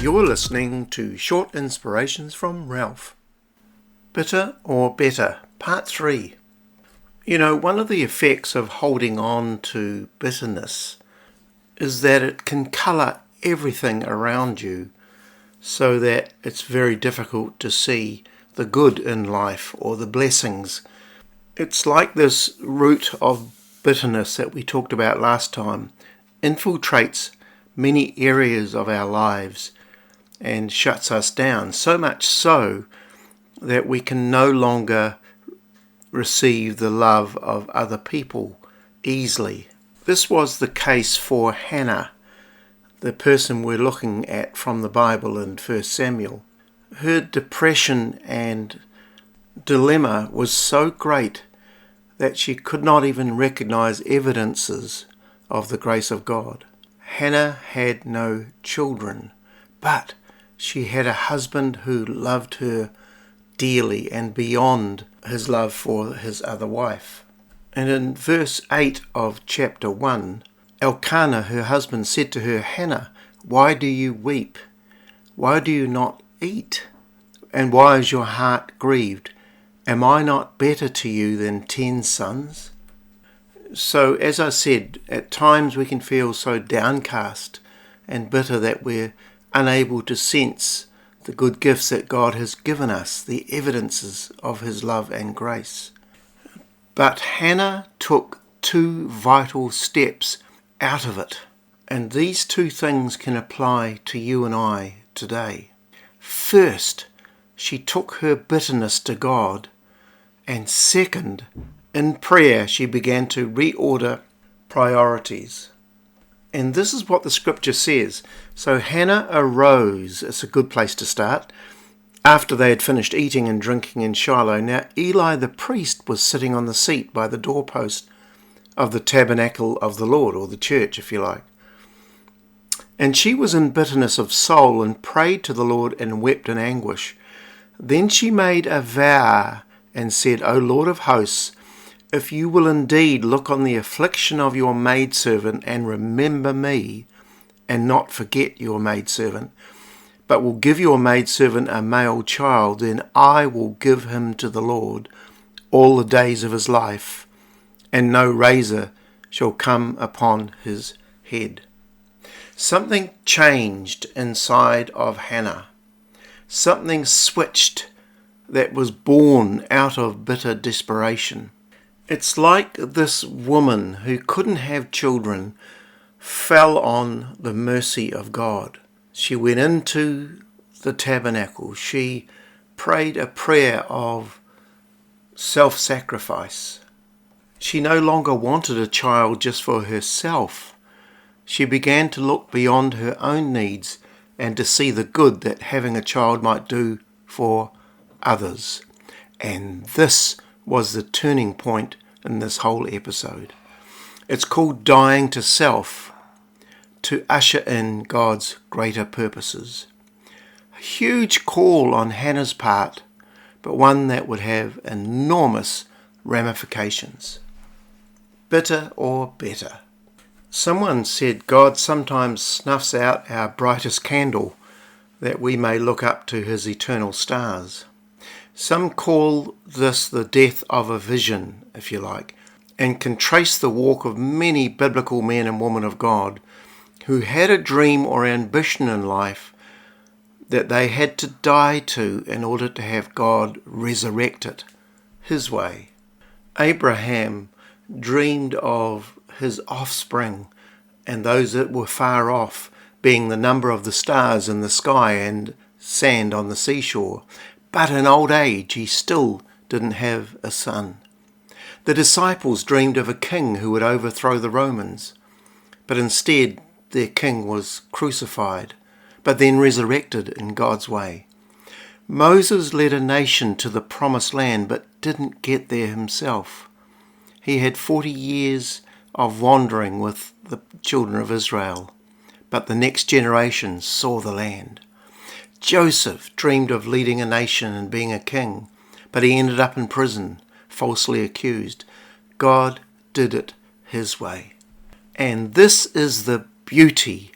You're listening to Short Inspirations from Ralph. Bitter or Better, Part 3. You know, one of the effects of holding on to bitterness is that it can colour everything around you so that it's very difficult to see the good in life or the blessings. It's like this root of bitterness that we talked about last time infiltrates many areas of our lives and shuts us down, so much so that we can no longer receive the love of other people easily. This was the case for Hannah, the person we're looking at from the Bible in 1 Samuel. Her depression and dilemma was so great that she could not even recognize evidences of the grace of God. Hannah had no children, but she had a husband who loved her dearly and beyond his love for his other wife. And in verse 8 of chapter 1, Elkanah, her husband, said to her, "Hannah, why do you weep? Why do you not eat? And why is your heart grieved? Am I not better to you than 10 sons?" So, as I said, at times we can feel so downcast and bitter that we're unable to sense the good gifts that God has given us, the evidences of His love and grace. But Hannah took 2 vital steps out of it, and these 2 things can apply to you and I today. First, she took her bitterness to God, and second, in prayer she began to reorder priorities. And this is what the scripture says. So Hannah arose. It's a good place to start. After they had finished eating and drinking in Shiloh. Now Eli the priest was sitting on the seat by the doorpost of the tabernacle of the Lord, or the church if you like. And she was in bitterness of soul and prayed to the Lord and wept in anguish. Then she made a vow and said, "O Lord of hosts, if you will indeed look on the affliction of your maidservant and remember me, and not forget your maidservant, but will give your maidservant a male child, then I will give him to the Lord all the days of his life, and no razor shall come upon his head." Something changed inside of Hannah. Something switched that was born out of bitter desperation. It's like this woman who couldn't have children fell on the mercy of God. She went into the tabernacle. She prayed a prayer of self-sacrifice. She no longer wanted a child just for herself. She began to look beyond her own needs and to see the good that having a child might do for others. And this was the turning point in this whole episode. It's called dying to self to usher in God's greater purposes. A huge call on Hannah's part, but one that would have enormous ramifications. Bitter or better? Someone said God sometimes snuffs out our brightest candle that we may look up to His eternal stars. Some call this the death of a vision, if you like, and can trace the walk of many biblical men and women of God who had a dream or ambition in life that they had to die to in order to have God resurrect it His way. Abraham dreamed of his offspring and those that were far off being the number of the stars in the sky and sand on the seashore. But in old age, he still didn't have a son. The disciples dreamed of a king who would overthrow the Romans, but instead their king was crucified, but then resurrected in God's way. Moses led a nation to the promised land, but didn't get there himself. He had 40 years of wandering with the children of Israel, but the next generation saw the land. Joseph dreamed of leading a nation and being a king, but he ended up in prison, falsely accused. God did it His way. And this is the beauty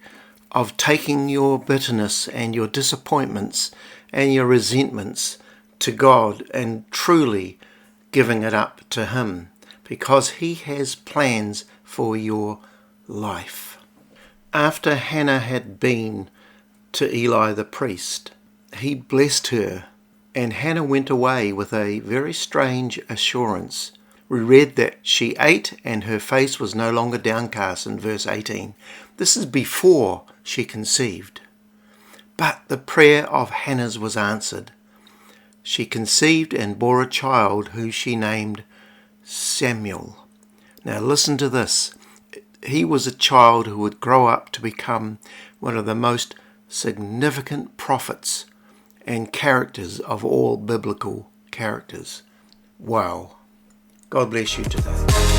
of taking your bitterness and your disappointments and your resentments to God and truly giving it up to Him, because He has plans for your life. After Hannah had been to Eli the priest, he blessed her, and Hannah went away with a very strange assurance. We read that she ate and her face was no longer downcast in verse 18. This is before she conceived. But the prayer of Hannah's was answered. She conceived and bore a child who she named Samuel. Now listen to this. He was a child who would grow up to become one of the most significant prophets and characters of all biblical characters. Wow. God bless you today.